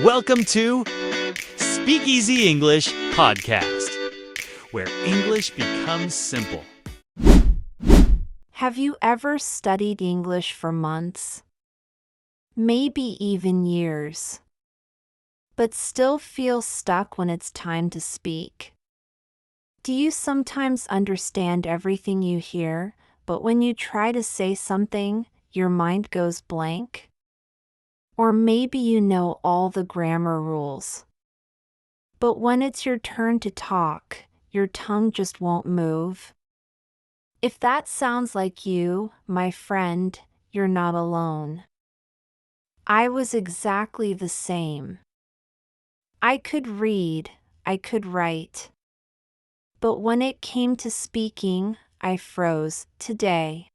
Welcome to Speakeasy English Podcast, where English becomes simple. Have you ever studied English for months? Maybe even years. But still feel stuck when it's time to speak? Do you sometimes understand everything you hear, but when you try to say something, your mind goes blank? Or maybe you know all the grammar rules. But when it's your turn to talk, your tongue just won't move? If that sounds like you, my friend, you're not alone. I was exactly the same. I could read, I could write. But when it came to speaking, I froze. Today,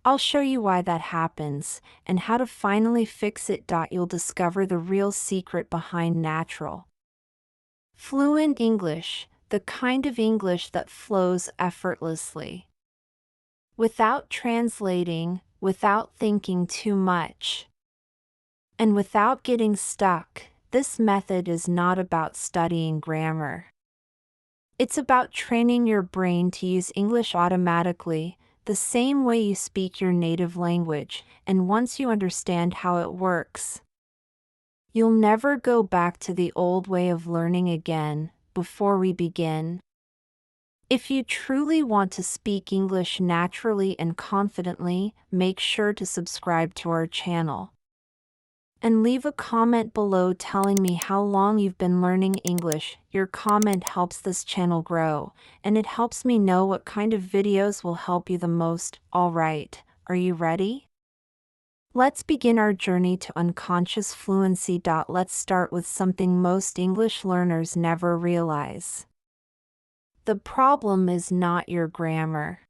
I'll show you why that happens and how to finally fix it. You'll discover the real secret behind natural, fluent English, the kind of English that flows effortlessly. Without translating, without thinking too much, and without getting stuck. This method is not about studying grammar. It's about training your brain to use English automatically, the same way you speak your native language, and once you understand how it works, you'll never go back to the old way of learning again. Before we begin, if you truly want to speak English naturally and confidently, make sure to subscribe to our channel. And leave a comment below telling me how long you've been learning English. Your comment helps this channel grow, and it helps me know what kind of videos will help you the most. Alright, are you ready? Let's begin our journey to unconscious fluency. Let's start with something most English learners never realize. The problem is not your grammar.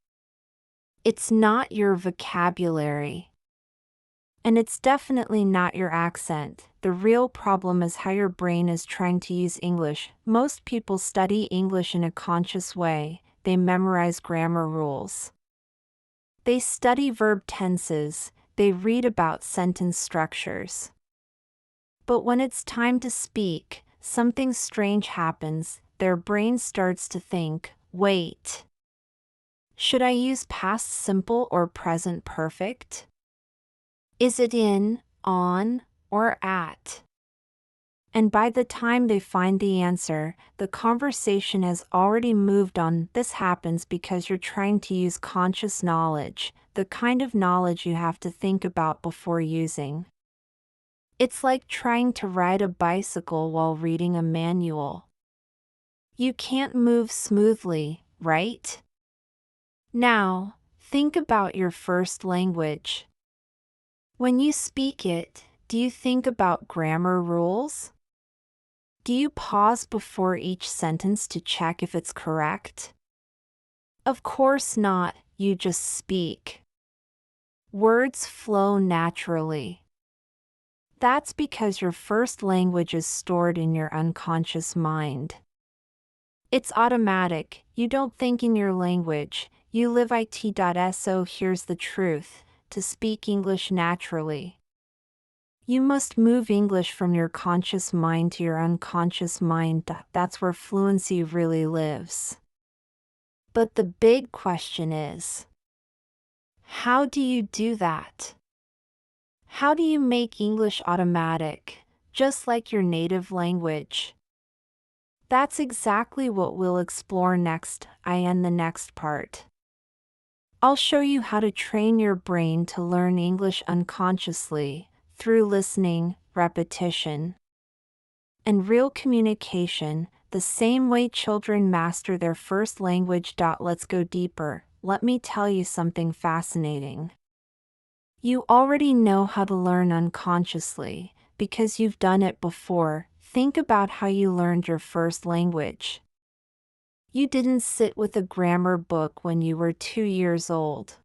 It's not your vocabulary. And it's definitely not your accent. The real problem is how your brain is trying to use English. Most people study English in a conscious way. They memorize grammar rules. They study verb tenses. They read about sentence structures. But when it's time to speak, something strange happens. Their brain starts to think, wait, should I use past simple or present perfect? Is it in, on, or at? And by the time they find the answer, the conversation has already moved on. This happens because you're trying to use conscious knowledge, the kind of knowledge you have to think about before using. It's like trying to ride a bicycle while reading a manual. You can't move smoothly, right? Now, think about your first language. When you speak it, do you think about grammar rules? Do you pause before each sentence to check if it's correct? Of course not, you just speak. Words flow naturally. That's because your first language is stored in your unconscious mind. It's automatic, you don't think in your language, you live it. So here's the truth. To speak English naturally, you must move English from your conscious mind to your unconscious mind. That's where fluency really lives. But the big question is, how do you do that? How do you make English automatic, just like your native language? That's exactly what we'll explore next. In the next part, I'll show you how to train your brain to learn English unconsciously, through listening, repetition, and real communication, the same way children master their first language. Let's go deeper. Let me tell you something fascinating. You already know how to learn unconsciously, because you've done it before. Think about how you learned your first language. You didn't sit with a grammar book when you were 2 years old.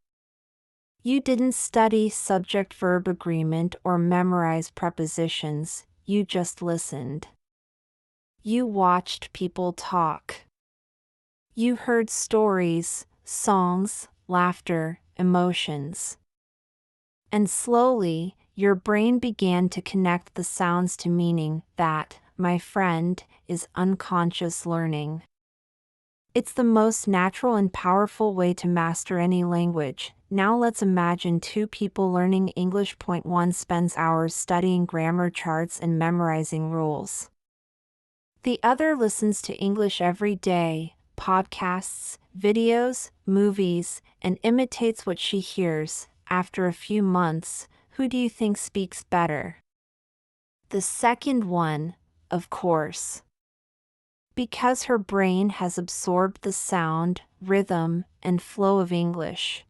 You didn't study subject-verb agreement or memorize prepositions, you just listened. You watched people talk. You heard stories, songs, laughter, emotions. And slowly, your brain began to connect the sounds to meaning. That, my friend, is unconscious learning. It's the most natural and powerful way to master any language. Now let's imagine two people learning English. Point 1 spends hours studying grammar charts and memorizing rules. The other listens to English every day, podcasts, videos, movies, and imitates what she hears. After a few months, who do you think speaks better? The second one, of course. Because her brain has absorbed the sound, rhythm, and flow of English.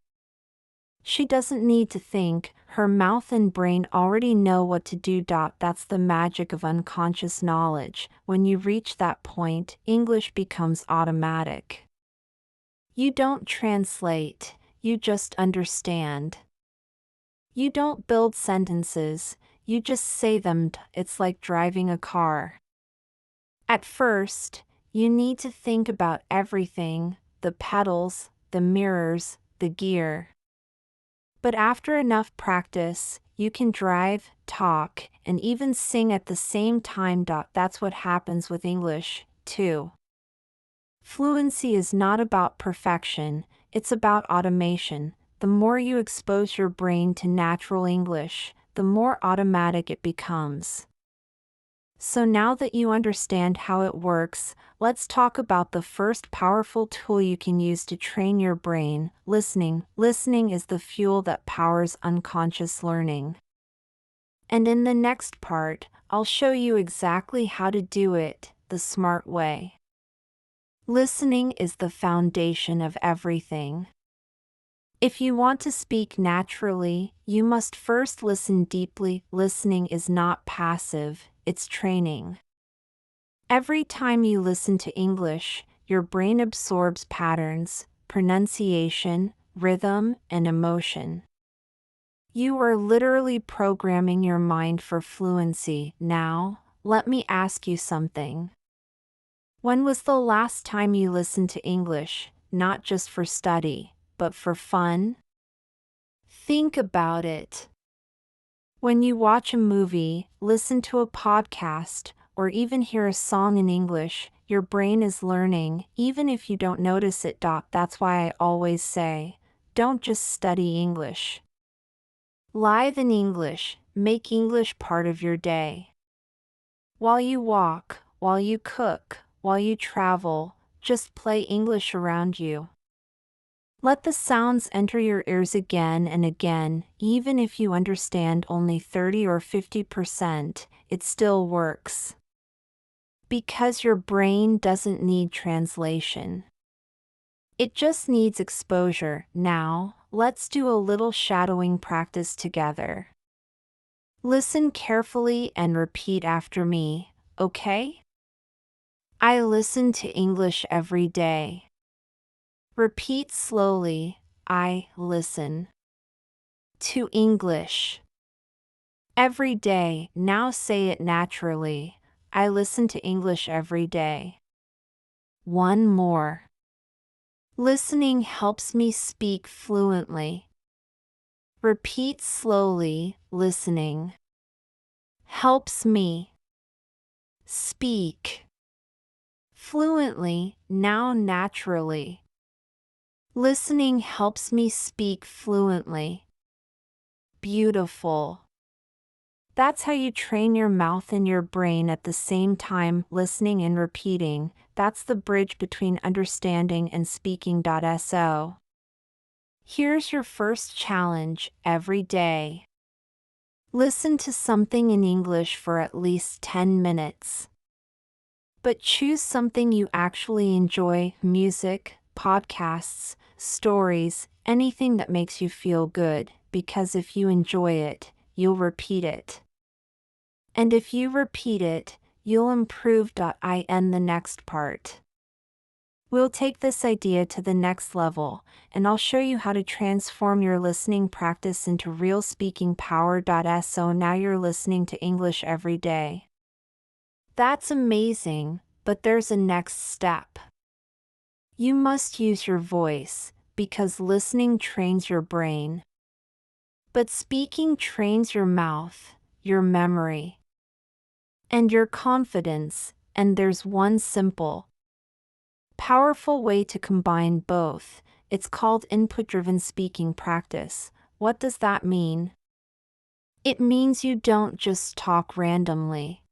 She doesn't need to think, her mouth and brain already know what to do. That's the magic of unconscious knowledge. When you reach that point, English becomes automatic. You don't translate, you just understand. You don't build sentences, you just say them. It's like driving a car. At first, you need to think about everything, the pedals, the mirrors, the gear. But after enough practice, you can drive, talk, and even sing at the same time. That's what happens with English, too. Fluency is not about perfection, it's about automation. The more you expose your brain to natural English, the more automatic it becomes. So now that you understand how it works, let's talk about the first powerful tool you can use to train your brain, listening. Listening is the fuel that powers unconscious learning. And in the next part, I'll show you exactly how to do it, the smart way. Listening is the foundation of everything. If you want to speak naturally, you must first listen deeply. Listening is not passive, it's training. Every time you listen to English, your brain absorbs patterns, pronunciation, rhythm, and emotion. You are literally programming your mind for fluency. Now, let me ask you something. When was the last time you listened to English, not just for study, but for fun? Think about it. When you watch a movie, listen to a podcast, or even hear a song in English, your brain is learning, even if you don't notice it. That's why I always say, don't just study English. Live in English, make English part of your day. While you walk, while you cook, while you travel, just play English around you. Let the sounds enter your ears again and again. Even if you understand only 30 or 50%, it still works. Because your brain doesn't need translation. It just needs exposure. Now, let's do a little shadowing practice together. Listen carefully and repeat after me, okay? I listen to English every day. Repeat slowly, I listen to English every day. Now say it naturally, I listen to English every day. One more. Listening helps me speak fluently. Repeat slowly, listening helps me speak fluently, now naturally. Listening helps me speak fluently. Beautiful. That's how you train your mouth and your brain at the same time, listening and repeating. That's the bridge between understanding and speaking. So, here's your first challenge every day. Listen to something in English for at least 10 minutes. But choose something you actually enjoy: music, podcasts, stories, anything that makes you feel good, because if you enjoy it, you'll repeat it. And if you repeat it, you'll improve. In the next part, we'll take this idea to the next level, and I'll show you how to transform your listening practice into real speaking power. So now you're listening to English every day. That's amazing, but there's a next step. You must use your voice, because listening trains your brain. But speaking trains your mouth, your memory, and your confidence, and there's one simple, powerful way to combine both. It's called input-driven speaking practice. What does that mean? It means you don't just talk randomly.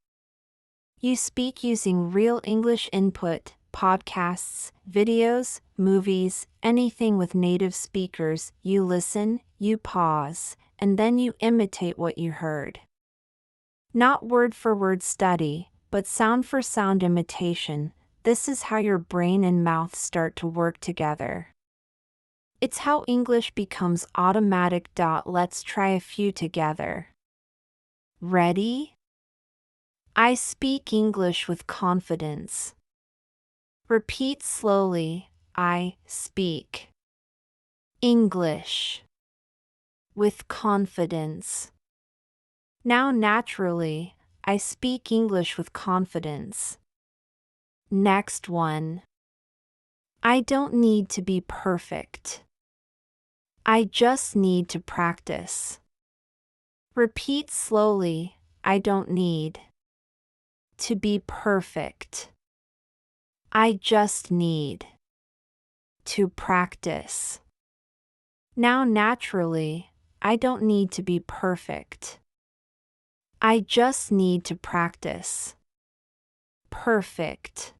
You speak using real English input, podcasts, videos, movies, anything with native speakers. You listen, you pause, and then you imitate what you heard. Not word-for-word study, but sound-for-sound imitation. This is how your brain and mouth start to work together. It's how English becomes automatic. Let's try a few together. Ready? I speak English with confidence. Repeat slowly. I speak English with confidence. Now naturally, I speak English with confidence. Next one. I don't need to be perfect. I just need to practice. Repeat slowly. I don't need to be perfect. I just need to practice. Now naturally, I don't need to be perfect. I just need to practice. Perfect.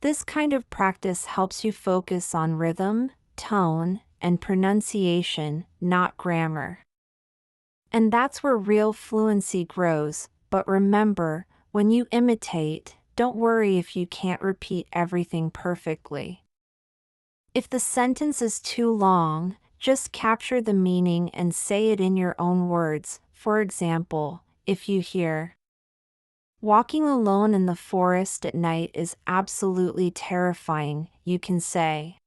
This kind of practice helps you focus on rhythm, tone, and pronunciation, not grammar. And that's where real fluency grows. But remember, when you imitate, don't worry if you can't repeat everything perfectly. If the sentence is too long, just capture the meaning and say it in your own words. For example, if you hear, "Walking alone in the forest at night is absolutely terrifying," you can say,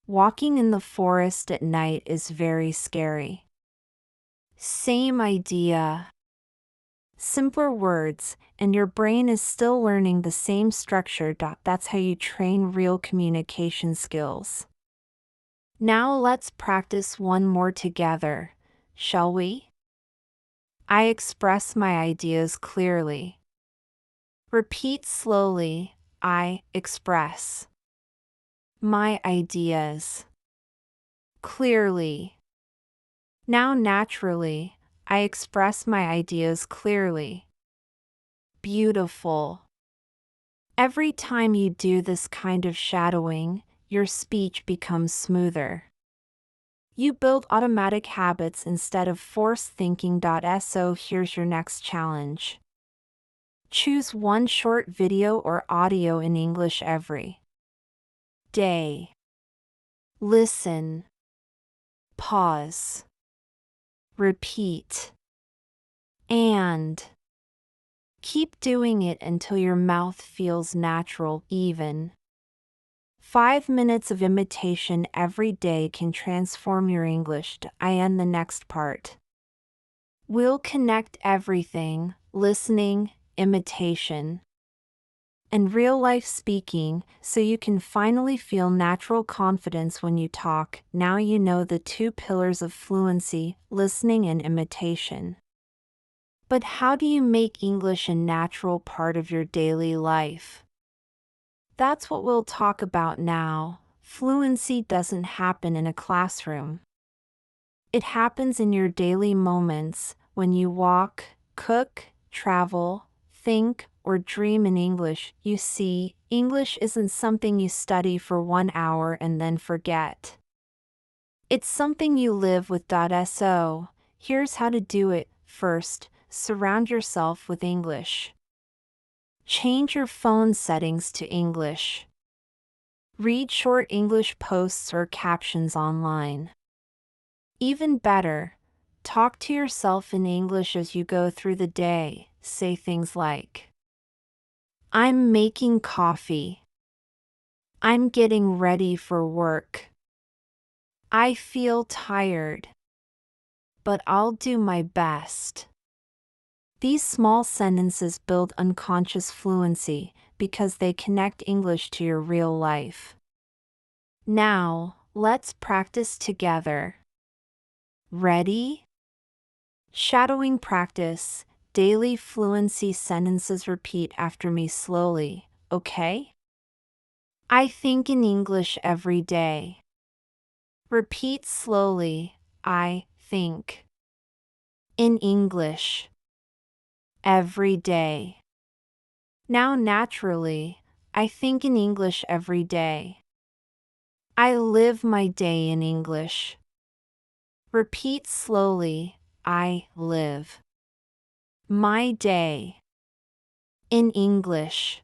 "Walking in the forest at night is very scary." Same idea. Simpler words, and your brain is still learning the same structure. That's how you train real communication skills. Now let's practice one more together, shall we? I express my ideas clearly. Repeat slowly. I express my ideas clearly. Now naturally, I express my ideas clearly. Beautiful. Every time you do this kind of shadowing, your speech becomes smoother. You build automatic habits instead of forced thinking. So here's your next challenge. Choose one short video or audio in English every day. Listen. Pause. Repeat. And keep doing it until your mouth feels natural. Even 5 minutes of imitation every day can transform your English. I end the next part. We'll connect everything, listening, imitation, and real-life speaking, so you can finally feel natural confidence when you talk. Now you know the 2 pillars of fluency, listening and imitation. But how do you make English a natural part of your daily life? That's what we'll talk about now. Fluency doesn't happen in a classroom. It happens in your daily moments, when you walk, cook, travel, think, or dream in English. You see, English isn't something you study for 1 hour and then forget. It's something you live with. So, here's how to do it. First, surround yourself with English. Change your phone settings to English. Read short English posts or captions online. Even better, talk to yourself in English as you go through the day. Say things like, "I'm making coffee. I'm getting ready for work. I feel tired, but I'll do my best." These small sentences build unconscious fluency because they connect English to your real life. Now, let's practice together. Ready? Shadowing practice. Daily fluency sentences. Repeat after me slowly, okay? I think in English every day. Repeat slowly. I think in English every day. Now naturally, I think in English every day. I live my day in English. Repeat slowly. I live my day in English.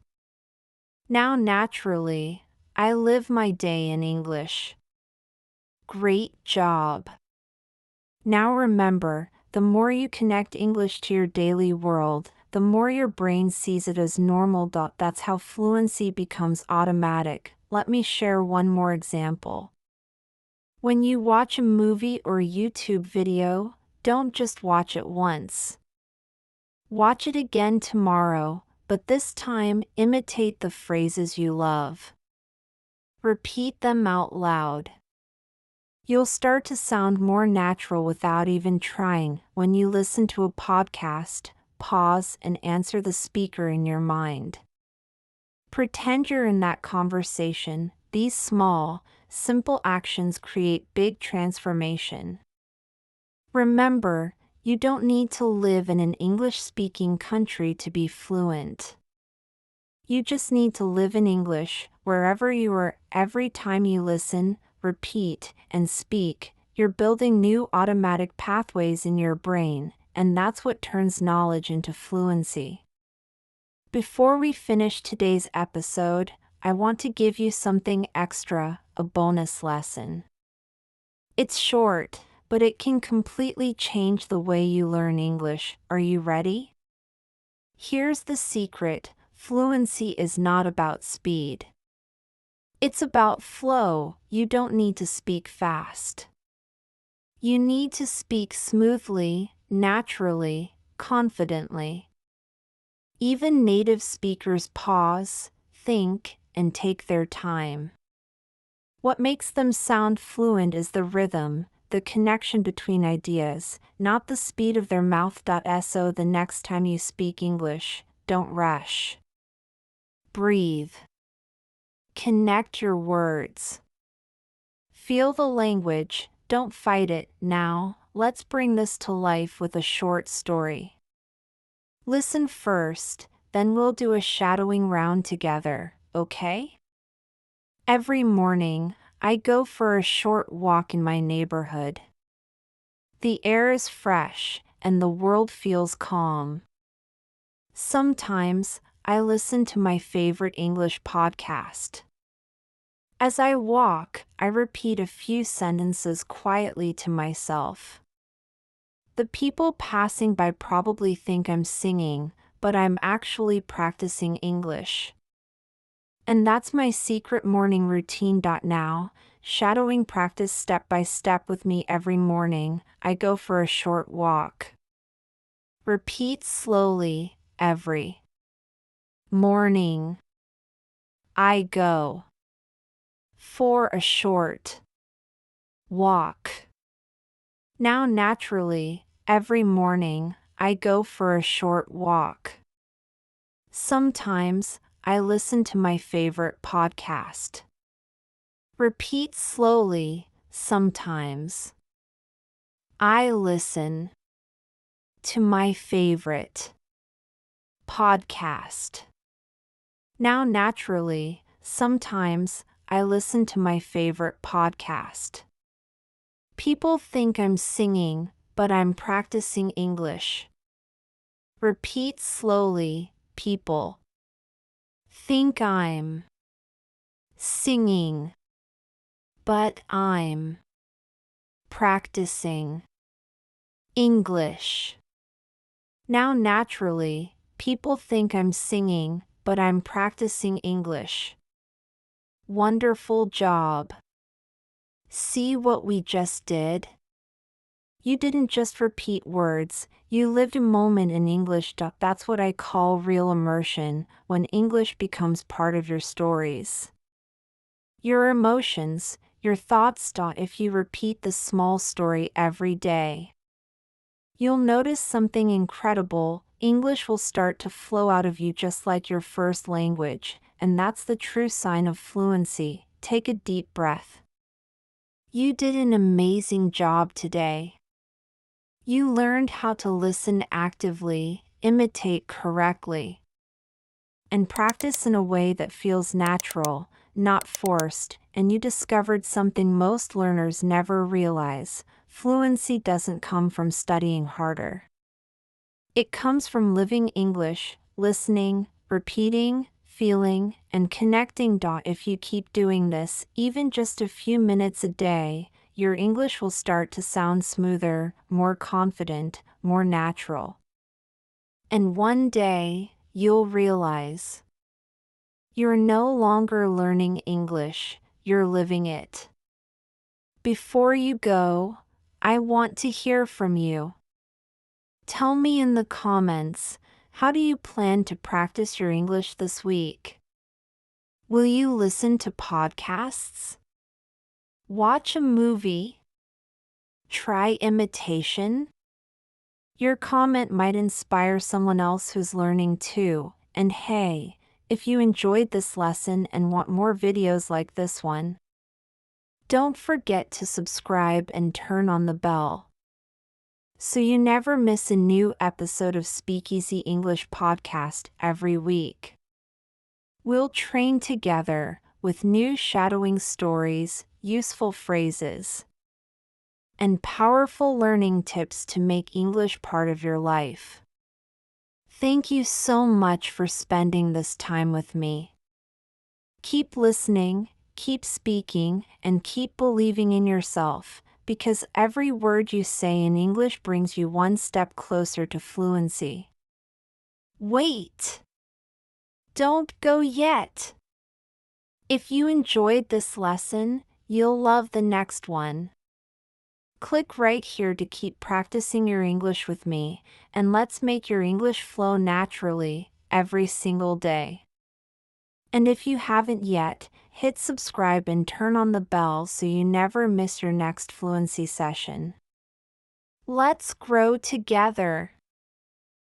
Now naturally, I live my day in English. Great job. Now remember, the more you connect English to your daily world, the more your brain sees it as normal. That's how fluency becomes automatic. Let me share one more example. When you watch a movie or YouTube video, don't just watch it once. Watch it again tomorrow, but this time imitate the phrases you love. Repeat them out loud. You'll start to sound more natural without even trying. When you listen to a podcast, pause and answer the speaker in your mind. Pretend you're in that conversation. These small, simple actions create big transformation. Remember, you don't need to live in an English-speaking country to be fluent. You just need to live in English, wherever you are. Every time you listen, repeat, and speak, you're building new automatic pathways in your brain, and that's what turns knowledge into fluency. Before we finish today's episode, I want to give you something extra, a bonus lesson. It's short, but it can completely change the way you learn English. Are you ready? Here's the secret: fluency is not about speed. It's about flow. You don't need to speak fast. You need to speak smoothly, naturally, confidently. Even native speakers pause, think, and take their time. What makes them sound fluent is the rhythm, the connection between ideas, not the speed of their mouth. So the next time you speak English, don't rush. Breathe. Connect your words. Feel the language, don't fight it. Now, let's bring this to life with a short story. Listen first, then we'll do a shadowing round together, okay? Every morning, I go for a short walk in my neighborhood. The air is fresh, and the world feels calm. Sometimes, I listen to my favorite English podcast. As I walk, I repeat a few sentences quietly to myself. The people passing by probably think I'm singing, but I'm actually practicing English. And that's my secret morning routine. Now, shadowing practice step by step with me every morning. I go for a short walk. Repeat slowly, every morning. I go for a short walk. Now naturally, every morning, I go for a short walk. Sometimes, I listen to my favorite podcast. Repeat slowly, sometimes. I listen to my favorite podcast. Now naturally, sometimes, I listen to my favorite podcast. People think I'm singing, but I'm practicing English. Repeat slowly, people think I'm singing, but I'm practicing English. Now naturally, people think I'm singing, but I'm practicing English. Wonderful job. See what we just did? You didn't just repeat words, you lived a moment in English. That's what I call real immersion, when English becomes part of your stories. Your emotions, your thoughts. If you repeat the small story every day, you'll notice something incredible. English will start to flow out of you just like your first language, and that's the true sign of fluency. Take a deep breath. You did an amazing job today. You learned how to listen actively, imitate correctly, and practice in a way that feels natural, not forced, and you discovered something most learners never realize. Fluency doesn't come from studying harder. It comes from living English, listening, repeating, feeling, and connecting. If you keep doing this, even just a few minutes a day, your English will start to sound smoother, more confident, more natural. And one day, you'll realize you're no longer learning English, you're living it. Before you go, I want to hear from you. Tell me in the comments, how do you plan to practice your English this week? Will you listen to podcasts? Watch a movie? Try imitation? Your comment might inspire someone else who's learning too. And hey, if you enjoyed this lesson and want more videos like this one, don't forget to subscribe and turn on the bell so you never miss a new episode of Speakeasy English Podcast every week. We'll train together with new shadowing stories, useful phrases, and powerful learning tips to make English part of your life. Thank you so much for spending this time with me. Keep listening, keep speaking, and keep believing in yourself, because every word you say in English brings you one step closer to fluency. Wait! Don't go yet! If you enjoyed this lesson, you'll love the next one. Click right here to keep practicing your English with me, and let's make your English flow naturally, every single day. And if you haven't yet, hit subscribe and turn on the bell so you never miss your next fluency session. Let's grow together.